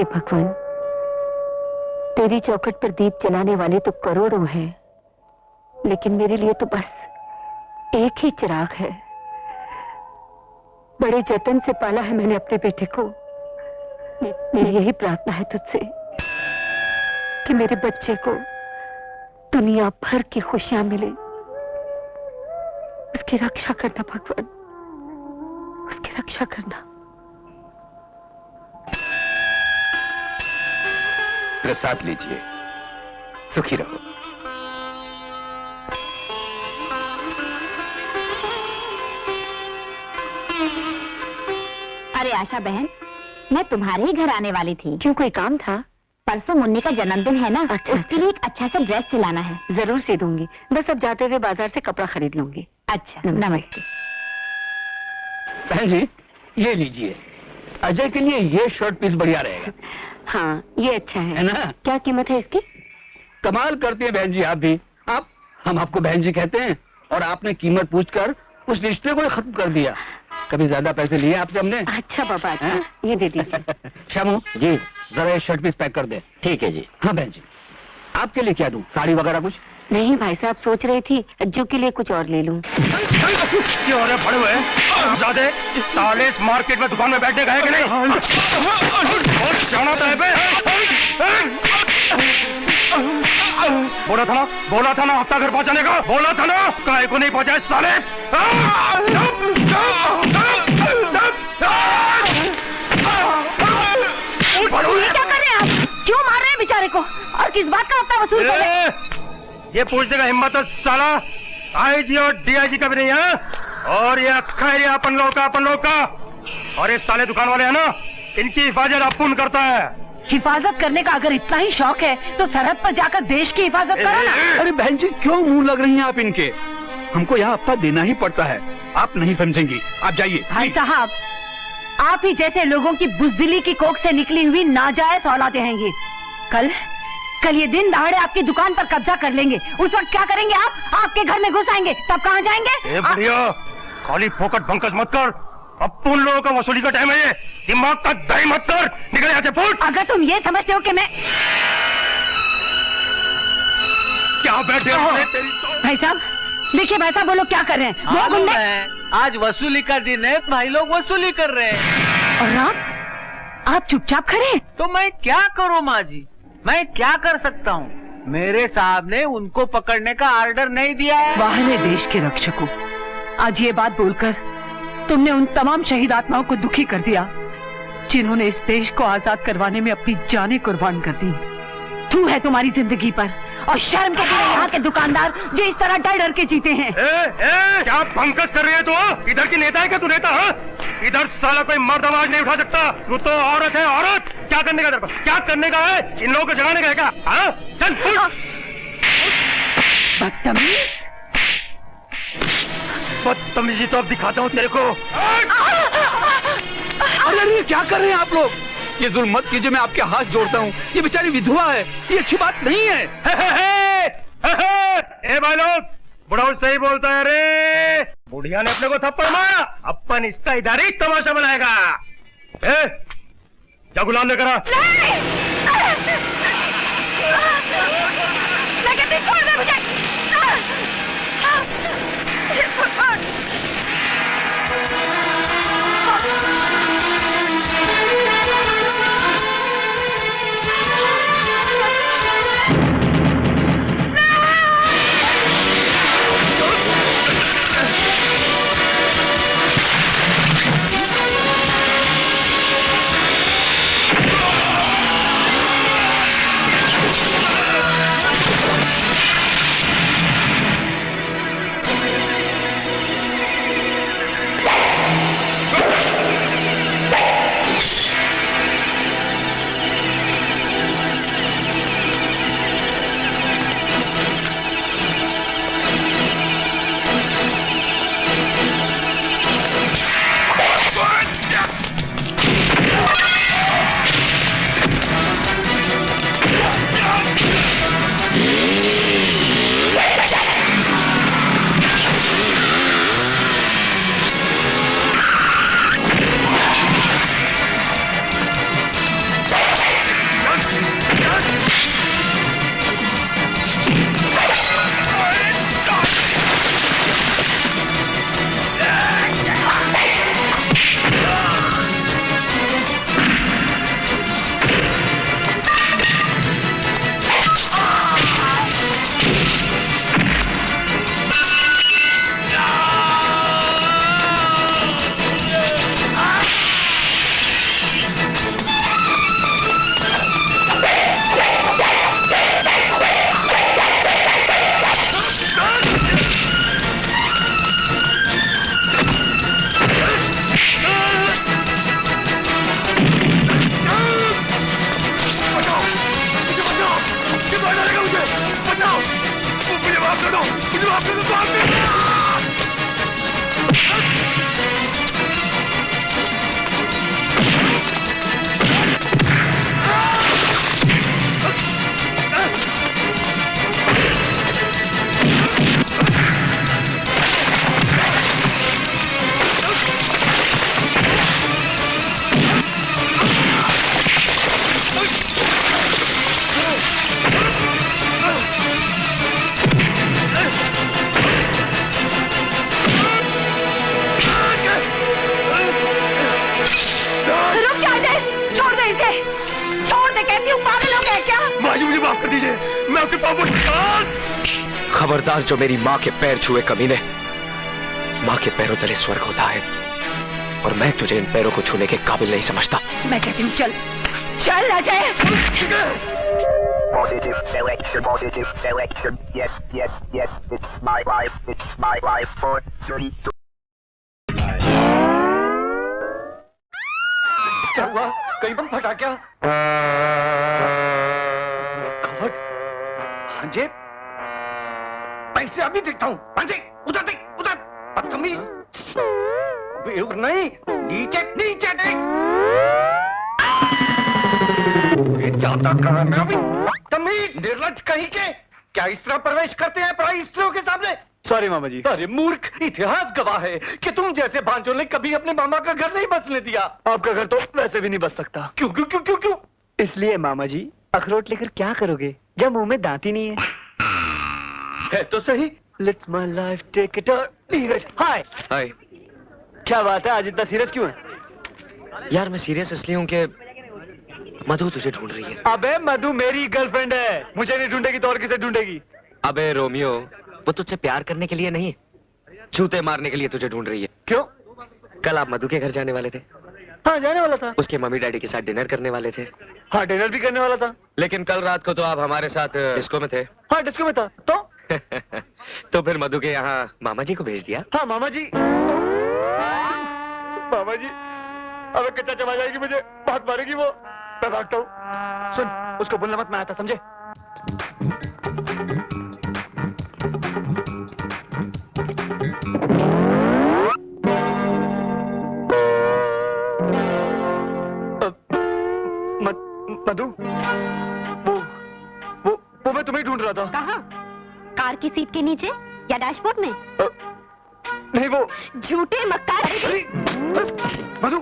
भगवान, तेरी चौखट पर दीप जलाने वाले तो करोड़ों हैं, लेकिन मेरे लिए तो बस एक ही चिराग है। बड़े जतन से पाला है मैंने अपने बेटे को। मेरी यही प्रार्थना है तुझसे कि मेरे बच्चे को दुनिया भर की खुशियां मिले। उसकी रक्षा करना भगवान, उसकी रक्षा करना। प्रसाद लीजिए, सुखी रहो। अरे आशा बहन, मैं तुम्हारे ही घर आने वाली थी। क्यों, कोई काम था? परसों मुन्नी का जन्मदिन है ना, अच्छा, उसके लिए एक अच्छा सा ड्रेस सिलाना है। जरूर सी दूंगी, बस अब जाते हुए बाजार से कपड़ा खरीद लूंगी। अच्छा, नमस्ते। बहन जी, ये लीजिए, अजय के लिए ये शर्ट पीस बढ़िया रहेगा। हाँ, ये अच्छा है ना? क्या कीमत है इसकी? कमाल करती है बहन जी आप भी। हम आपको बहन जी कहते हैं और आपने कीमत पूछकर उस रिश्ते को खत्म कर दिया। कभी ज्यादा पैसे लिए आपसे हमने? अच्छा बाबा, अच्छा, ये दे दीजिए। श्यामू जी, जरा ये शर्ट पीस पैक कर दे। ठीक है जी। हाँ बहन जी, आपके लिए क्या दूं, साड़ी वगैरह कुछ? नहीं भाई साहब, सोच रही थी अज्जू के लिए कुछ और ले लूं। ये हो रहे पड़े हुए हैं ज़्यादा साले इस मार्केट में दुकान में बैठने गए कि नहीं? और जाना था बे? बोला था ना हफ्ता घर पहुंचाने का, बोला था ना, काहे को नहीं पहुंचाए साले? ये क्या कर रहे हैं आप? क्यों मार रहे हैं बेचारे को? और किस बात का हफ्ता वसूल कर रहे हैं? ये पूछने का हिम्मत है साला आईजी और डीआईजी का भी नहीं है। और ये खैर अपन लोग का और ये साले दुकान वाले हैं ना, इनकी हिफाजत अपुन करता है। हिफाजत करने का अगर इतना ही शौक है तो सरहद पर जाकर देश की हिफाजत करो ना। अरे बहन जी, क्यों मुंह लग रही हैं आप इनके? हमको यहाँ हफ्ता देना ही पड़ता है, आप नहीं समझेंगी। आप जाइए। भाई साहब, आप ही जैसे लोगों की बुजदिली की कोख से निकली हुई नाजायज औलादें हैं ये। कल ये दिन दहाड़े आपकी दुकान पर कब्जा कर लेंगे। उस वक्त क्या करेंगे आप? आपके घर में घुस आएंगे, तब कहाँ जाएंगे? बढ़िया, खाली फोकट बंकस मत कर। अब उन लोगों का वसूली का टाइम है ये। दिमाग का दही मत कर, निकल यहाँ से फुट। अगर तुम ये समझते हो कि मैं क्या बैठे हो? भाई साहब देखिए, भाई साहब वो लोग क्या कर रहे हैं? वो गुंडे। आज वसूली का दिन है, भाई लोग वसूली कर रहे हैं। और आप चुपचाप खड़े हैं? तो मैं क्या करूं माँ जी, मैं क्या कर सकता हूँ? मेरे साहब ने उनको पकड़ने का ऑर्डर नहीं दिया है। वाहने देश के रक्षकों, आज ये बात बोलकर तुमने उन तमाम शहीद आत्माओं को दुखी कर दिया जिन्होंने इस देश को आजाद करवाने में अपनी जानें कुर्बान कर दी। तू है तुम्हारी जिंदगी पर, और शर्म के लिए यहाँ के दुकानदार जो इस तरह डर डर के जीते हैं। क्या बंकस कर रही है तू? इधर की नेता है क्या तू? नेता है इधर? साला कोई मर्द आवाज नहीं उठा सकता। तू तो औरत है, औरत। क्या करने का तेरे को? क्या करने का है? इन लोगों को जगाने का है क्या? चल बदतमीज। बदतमीजी तो अब दिखाता हूँ तेरे को। अरे क्या कर रहे हैं आप लोग? ये जुल्म मत कीजिए, मैं आपके हाथ जोड़ता हूँ। ये बेचारी विधवा है, ये अच्छी बात नहीं है। ए भाई लोग, बुढ़ा सही बोलता है रे। बुढ़िया ने अपने को थप्पड़ मारा, अपन इसका इधर ही तमाशा बनाएगा। जा गुलाम लेकर आ। छोड़ दे मुझे। कर दीजिए, मैं आपके पाँव खबरदार, जो मेरी माँ के पैर छुए कमीने, माँ के पैरों तले स्वर्ग होता है, और मैं तुझे इन पैरों को छूने के काबिल नहीं समझता। मैं कहती हूँ चल, चल Ajay. Positive selection, yes, yes, yes, it's my life, 432. क्या हुआ? कहीं बम फटा क्या? खबर? भांजे? पैसे अभी देखता हूँ। भांजे, उधर देख, उधर। बदतमीज। नहीं, नीचे, नीचे देख। ये जाता कहाँ मैं अभी? बदतमीज, निर्लज्ज कहीं के। क्या इस तरह प्रवेश करते हैं पराई स्त्रियों के सामने? सॉरी मामा जी। अरे मूर्ख, इतिहास गवाह है कि तुम जैसे भांजों ने कभी अपने मामा का घर नहीं बसने दिया। आपका घर तो वैसे भी नहीं बच सकता। क्यों क्यों क्यों क्यों क्यों? इसलिए मामा जी, अखरोट लेकर क्या करोगे जब मुंह में दांत ही नहीं है? है तो सही। Let's my life take it or leave it. Hi. हाय क्या बात है, आज इतना सीरियस क्यों है? यार, मैं सीरियस इसलिए हूँ कि मधु तुझे ढूंढ रही है। अबे मधु मेरी गर्लफ्रेंड है, मुझे नहीं ढूंढेगी तो और किसे ढूंढेगी? अबे रोमियो, वो तुझसे प्यार करने के लिए नहीं, जूते मारने के लिए तुझे ढूंढ रही है। क्यों? कल आप मधु के घर जाने वाले थे, हाँ जाने वाला था। उसके मम्मी डैडी के साथ डिनर करने वाले थे, हाँ डिनर भी करने वाला था, लेकिन कल रात को तो आप हमारे साथ डिस्को में थे। हाँ डिस्को में था तो? तो फिर मधु के यहाँ मामा जी को भेज दिया। हाँ मामा जी। मामा जी, अबे कच्चा चबा जाएगी मुझे, बहुत मारेगी वो। मैं भागता हूँ। सुन, उसको बोलना मत, मैं आता, समझे? मधु, वो मैं तुम्हें ढूंढ रहा था। कहाँ? कार की सीट के नीचे या डैशबोर्ड में? नहीं वो झूठे मक्कार। मधु,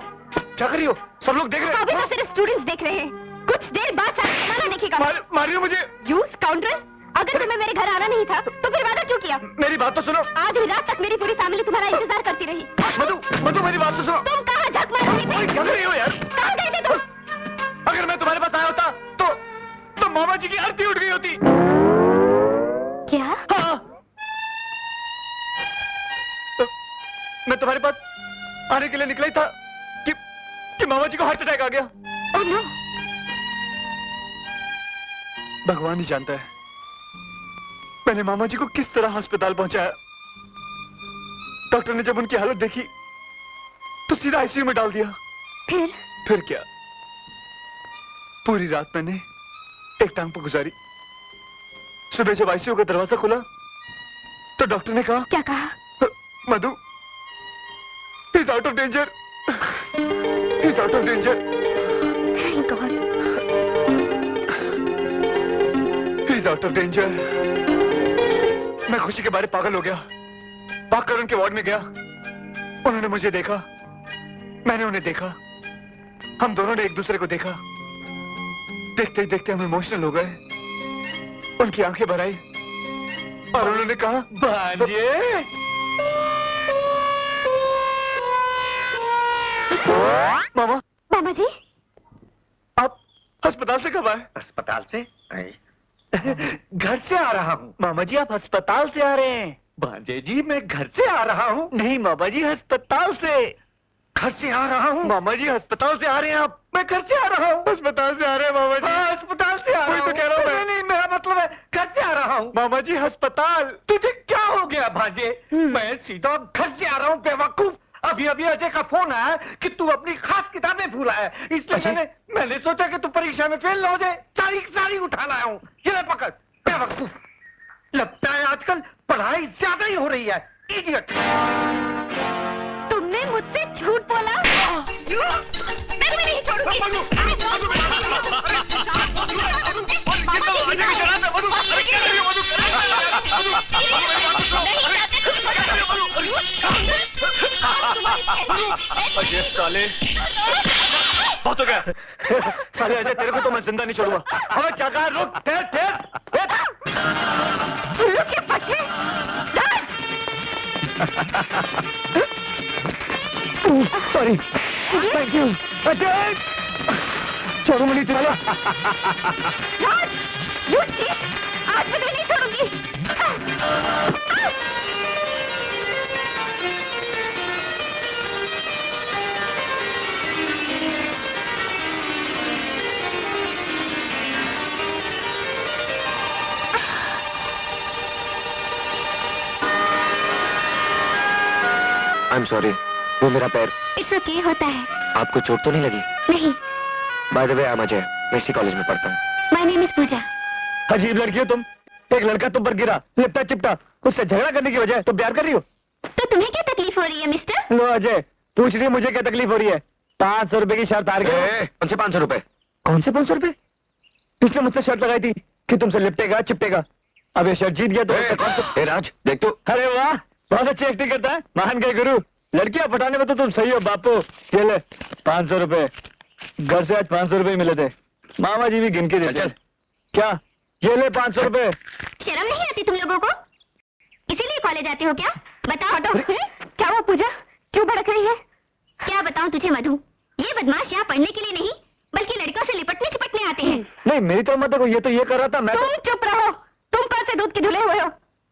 क्या कर रही हो? सब लोग देख रहे अभी तो हैं। सिर्फ स्टूडेंट्स देख रहे हैं, कुछ देर बाद सारा जमाना देखेगा। मारियो मुझे। यू स्काउंड्रल, अगर तुम्हें मेरे घर आना नहीं था तो फिर वादा क्यों किया? मेरी बात तो सुनो। आधी रात तक मेरी पूरी फैमिली तुम्हारा इंतजार करती रही। मधु, मधु मेरी बात तो सुनो। तुम कहाँ झक मार रहे थे? क्या कर रही हो यार? कहाँ गए थे तुम? अगर मैं तुम्हारे पास आया होता तो मामा जी की आरती उठ गई होती। क्या? हाँ। मैं तुम्हारे पास आने के लिए निकला ही था कि मामा जी को हार्ट अटैक आ गया। Oh no. भगवान ही जानता है मैंने मामा जी को किस तरह अस्पताल पहुंचाया। डॉक्टर ने जब उनकी हालत देखी तो सीधा आईसीयू में डाल दिया। फिर क्या, पूरी रात मैंने एक टांग पर गुजारी। सुबह जब आईसीयू का दरवाजा खुला तो डॉक्टर ने कहा। क्या कहा? मधु, he's out of danger. He's out of danger. Thank God. He's out of danger. मैं खुशी के बारे पागल हो गया, भागकर उनके वार्ड में गया। उन्होंने मुझे देखा, मैंने उन्हें देखा, हम दोनों ने एक दूसरे को देखा। देखते ही देखते हम इमोशनल हो गए। उनकी आंखें भर आई और उन्होंने कहा, भांजे। मामा, मामा जी, आप अस्पताल से कब आए? अस्पताल से? घर से आ रहा हूँ। मामा जी, आप अस्पताल से आ रहे हैं? भांजे जी, मैं घर से आ रहा हूँ। नहीं मामा जी, अस्पताल से। घर से आ रहा हूँ। मामा जी, अस्पताल से आ रहे हैं आप? मैं घर से आ रहा हूँ। अस्पताल से आ रहे हैं मामा जी? हाँ, अस्पताल से आ रहा हूँ। तो कह रहा हूँ मैं। नहीं, मेरा मतलब है घर से आ रहा हूँ। मामा जी, अस्पताल। तुझे क्या हो गया भांजे? मैं सीधा घर से आ रहा हूँ बेवकूफ। अभी अभी अजय का फोन आया कि तू अपनी खास किताबें भूला है, इसलिए मैंने सोचा कि तू परीक्षा में फेल हो जाए, सारी उठा लाया हूँ। ये ले पकड़, बेवकूफ। लगता है आजकल पढ़ाई ज्यादा ही हो रही है। इडियट। तुमने मुझसे झूठ बोला। मैं भी नहीं छोड़ूंगी। अजय साले, बहुत हो गया। साले अजय, तेरे को तो मैं जिंदा नहीं छोड़ूंगा। हमें क्या कहा? रुक, ठहर ठहर। Sorry, thank you. अजय, छोड़ो मुझे। लूची, आज मैं तुम्हें नहीं छोड़ूंगी। आई एम सॉरी, वो मेरा पैर। इट्स ओके, होता है। आपको चोट तो नहीं लगी? नहीं। By the way, I am Ajay, मैं इसी कॉलेज में पढ़ता हूँ। माय नेम इज पूजा। अजीब लड़की हो तुम। एक लड़का तुम पर गिरा, लिपटा चिपटा, उससे झगड़ा करने की बजाय तुम प्यार कर रही हो। तो तुम्हें क्या तकलीफ हो रही है मिस्टर? लो अजय, पूछ रही है मुझे क्या तकलीफ हो रही है। 500 रुपए की शर्त हार गए। कौन से 500 रुपए? कौन से 500 रुपए? इसने मुझसे शर्त लगाई थी कि तुमसे लिपटेगा चिपटेगा। अब ये शर्त जीत गया तो ए राज, देख तो। अरे वाह, बहुत अच्छी एक्टिंग करता है, महान गए गुरु। लड़कियां पटाने में तो तुम सही हो बापू। ये ले 500 रुपए, घर से आज 500 रुपए मिले थे, मामा जी भी गिन के देते। चल। क्या? ये ले 500 रुपए। शर्म नहीं आती तुम लोगों को? इसीलिए कॉलेज आते हो क्या? बताओ तो। क्या हुआ पूजा, क्यों भड़क रही है? क्या बताऊं तुझे मधु, ये बदमाश यहाँ पढ़ने के लिए नहीं बल्कि लड़कों से लिपटने चिपटने आते हैं। नहीं मेरी तो मत देखो, ये तो ये कर रहा था मैं। तुम चुप रहो, तुम कल से दूध के धुले हुए हो।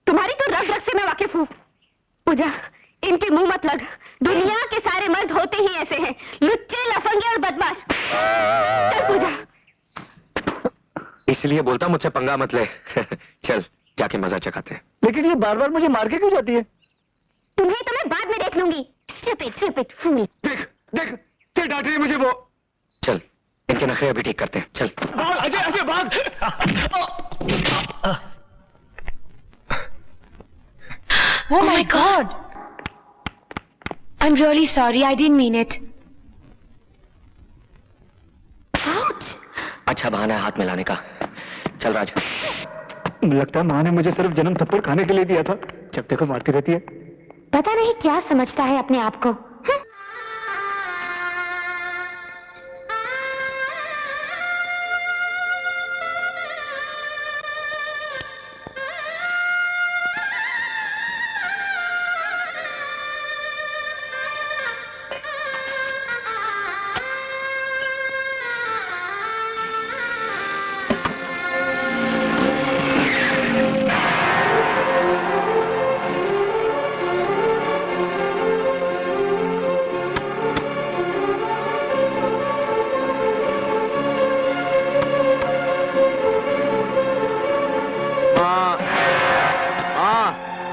तुम्हारी तो रग रग से मैं वाकिफ हूँ। पूजा, इनके मुंह मत लग, दुनिया के सारे मर्द होते ही ऐसे हैं, लुच्चे, लफंगे और बदमाश। चल पूजा। इसलिए बोलता मुझसे पंगा मत ले। चल जाके मजा चखाते हैं। लेकिन ये बार बार मुझे मार के क्यों जाती है? तुम्हें तो मैं बाद में देख लूंगी। स्टूपिड फूल। देख देख, फिर डांट रही है मुझे वो। चल इनके नखरे अभी ठीक करते हैं, चल। अजय अजय भाग। Oh my God! I'm really sorry. I didn't mean it. Ouch! अच्छा बहाना है हाथ मिलाने का। चल राज। लगता है माँ ने मुझे सिर्फ जन्म थप्पड़ खाने के लिए दिया था, जब देखो मारती रहती है। पता नहीं क्या समझता है अपने आप को।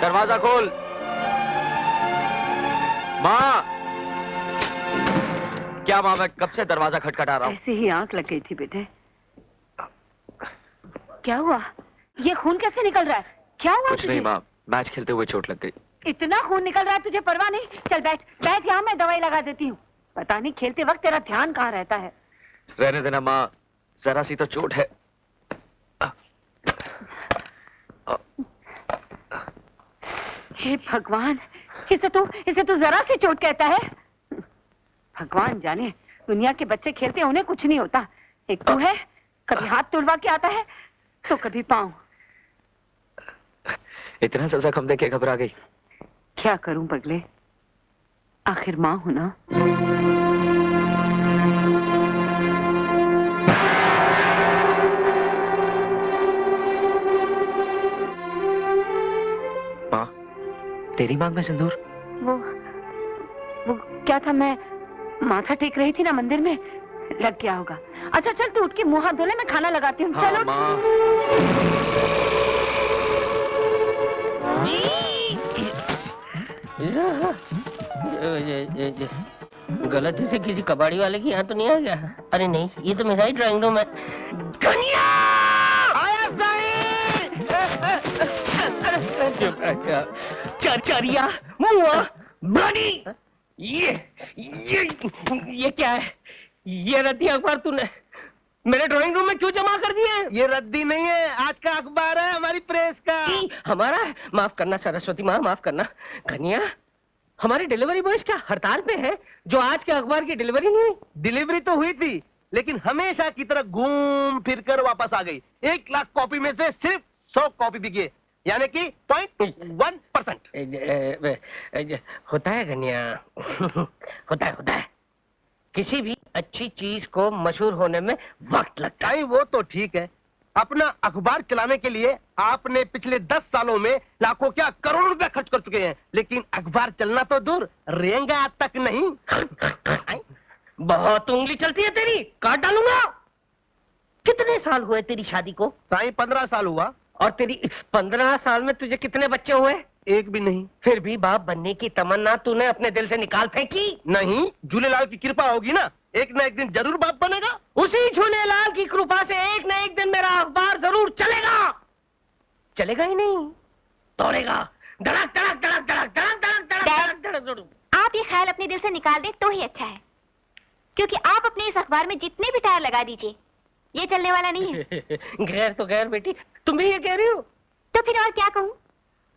दरवाजा खोल। माँ, क्या माँ, मैं कब से दरवाजा खटखटा रहा हूँ। ऐसे ही आंख लग गई थी बेटे। क्या हुआ? ये खून कैसे निकल रहा है? क्या हुआ कुछ तुझे? नहीं माँ, मैच खेलते हुए चोट लग गई। इतना खून निकल रहा है तुझे परवाह नहीं? चल बैठ बैठ, यहाँ मैं दवाई लगा देती हूँ। पता नहीं खेलते वक्त तेरा ध्यान कहाँ रहता है। रहने देना माँ, जरा सी तो चोट है। हे भगवान, इसे तू जरा सी चोट कहता है? भगवान जाने, दुनिया के बच्चे खेलते उन्हें कुछ नहीं होता। एक तू है, कभी हाथ तुड़वा के आता है तो कभी पाँव। इतना सा जख्म देके घबरा गई। क्या करूं पगले, आखिर माँ हूं ना। माँ, तेरी मांग में सिंदूर? वो क्या था, मैं माथा टेक रही थी ना मंदिर में, लग गया होगा। अच्छा चल तू उठ के मुंह हाथ धो ले, मैं खाना लगाती हूँ। हाँ, चलो माँ। गलती से किसी कबाड़ी वाले की यहाँ तो नहीं आ गया? अरे नहीं, ये तो मेरा ही ड्राइंग रूम है। चरिया ब्लडी, ये क्या है? ये रद्दी अखबार तूने मेरे ड्राइंग रूम में क्यों जमा कर दिए? ये रद्दी नहीं है, आज का अखबार है हमारी प्रेस का। हमारा है? माफ करना सरस्वती माँ, माफ करना। कन्या, हमारे डिलीवरी बॉयज क्या हड़ताल पे है जो आज के अखबार की डिलीवरी नहीं हुई? डिलीवरी तो हुई थी, लेकिन हमेशा की तरह घूम फिर कर वापस आ गई। 1 लाख कॉपी में से सिर्फ 100 कॉपी बिकी है, यानी कि 0.1%। होता है कन्या, होता है। किसी भी अच्छी चीज को मशहूर होने में वक्त लगता है। वो तो ठीक है, अपना अखबार चलाने के लिए आपने पिछले 10 सालों में लाखों क्या करोड़ों रुपया खर्च कर चुके हैं, लेकिन अखबार चलना तो दूर, रेंगा तक नहीं। बहुत उंगली चलती है तेरी, काट डालूंगा। कितने साल हुए तेरी शादी को? साईं 15 साल हुआ। और तेरी 15 साल में तुझे कितने बच्चे हुए? एक भी नहीं। फिर भी बाप बनने की तमन्ना तूने अपने दिल से निकाल फेंकी? नहीं, झूलेलाल की कृपा होगी ना, एक ना एक दिन जरूर बाप बनेगा। उसी झूलेलाल की कृपा से एक न एक दिन मेरा अखबार जरूर चलेगा। चलेगा ही नहीं, दौड़ेगा, धड़क धड़क धड़क धड़क धड़क धड़क धड़क धड़क धड़क धड़क। आप ये ख्याल अपने दिल से निकाल दें तो ही अच्छा है, क्योंकि आप अपने इस अखबार में जितने भी टायर लगा दीजिए, ये चलने वाला नहीं है। गैर तो गैर बेटी, तुम भी ये कह रही हो? तो फिर और क्या कहूँ?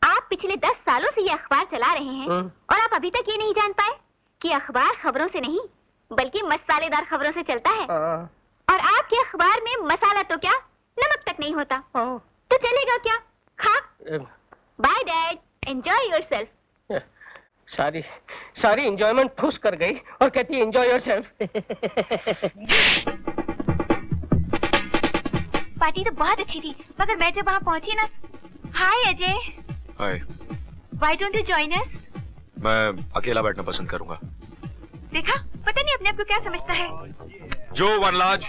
आप पिछले 10 सालों से ये अखबार चला रहे हैं और आप अभी तक ये नहीं जान पाए कि अखबार खबरों से नहीं बल्कि मसालेदार खबरों से चलता है। और आपके अखबार में मसाला तो क्या, नमक तक नहीं होता। तो चलेगा क्या? खा। Bye dad, enjoy yourself. सारी एंजॉयमेंट ठूस कर गई और कहती है एंजॉय योरसेल्फ। पार्टी तो बहुत अच्छी थी, मगर मैं जब वहाँ पहुँची ना। Hi Ajay, hi. Why don't you join us? मैं अकेला बैठना पसंद करूंगा। देखा, पता नहीं अपने आप को क्या समझता है। जो वनराज।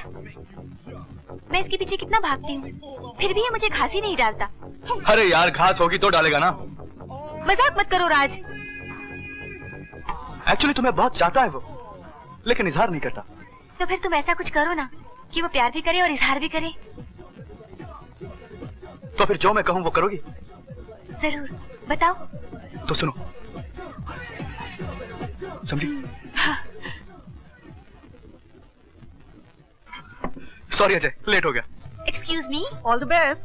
मैं इसके पीछे कितना भागती हूँ, फिर भी ये मुझे घास ही नहीं डालता। अरे यार, घास होगी तो डालेगा ना। मजाक मत करो राज। एक्चुअली तुम्हें बहुत चाहता है वो, लेकिन इजहार नहीं करता। तो फिर तुम ऐसा कुछ करो ना कि वो प्यार भी करे और इजहार भी करे। तो फिर जो मैं कहूँ वो करोगी? जरूर, बताओ। तो सुनो, समझी? हाँ। सॉरी अजय, लेट हो गया। Excuse me, all the best.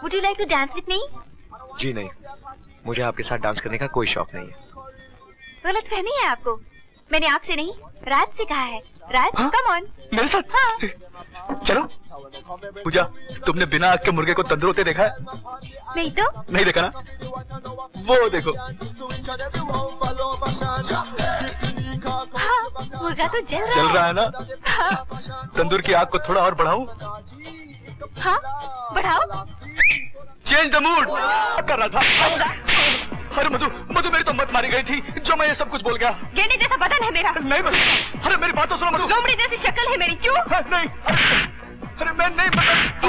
Would you like to dance with me? जी नहीं, मुझे आपके साथ डांस करने का कोई शौक नहीं है। गलतफहमी है आपको, मैंने आपसे नहीं राज से कहा है। राज, कम ऑन। मेरे साथ? हाँ। चलो। पूजा, तुमने बिना आग के मुर्गे को तंदूर होते देखा है? नहीं तो? नहीं देखा ना? वो देखो। हाँ, मुर्गा तो जल चल रहा है ना? हाँ। तंदूर की आग को थोड़ा और बढ़ाऊं? हाँ, बढ़ाओ। चेंज द मूड कर रहा था। अरे मधु, मधु मेरी तो मत मारी गई थी जो मैं ये सब कुछ बोल गया। गेंडे जैसा बदन है मेरा। नहीं मधु, अरे मेरी बात तो सुनो मधु। लोमड़ी जैसी शक्ल है मेरी, क्यों? नहीं, अरे मैं नहीं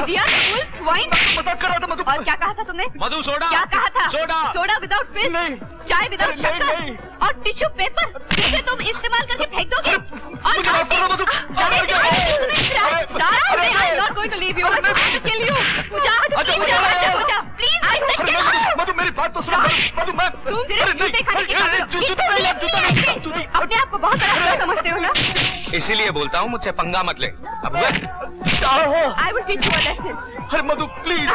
इडियट, फूल, स्वाइन। मजाक कर रहा था मधु। और क्या कहा था तुमने? मधु सोडा। क्या कहा था? सोडा। Soda without fish? नहीं। चाय विदाउट नहीं, शक्कर? नहीं। और टिश्यू पेपर जिसे तुम इस्तेमाल करके फेंक दोगे? और मुझे माफ करो मधु। मधु मेरी बात तो सुनो। मधु मैं अपने आप को बहुत बड़ा समझते हो ना? इसीलिए बोलता हूँ मुझसे पंगा मत ले। अब I will teach you a lesson. अरे मधु प्लीज।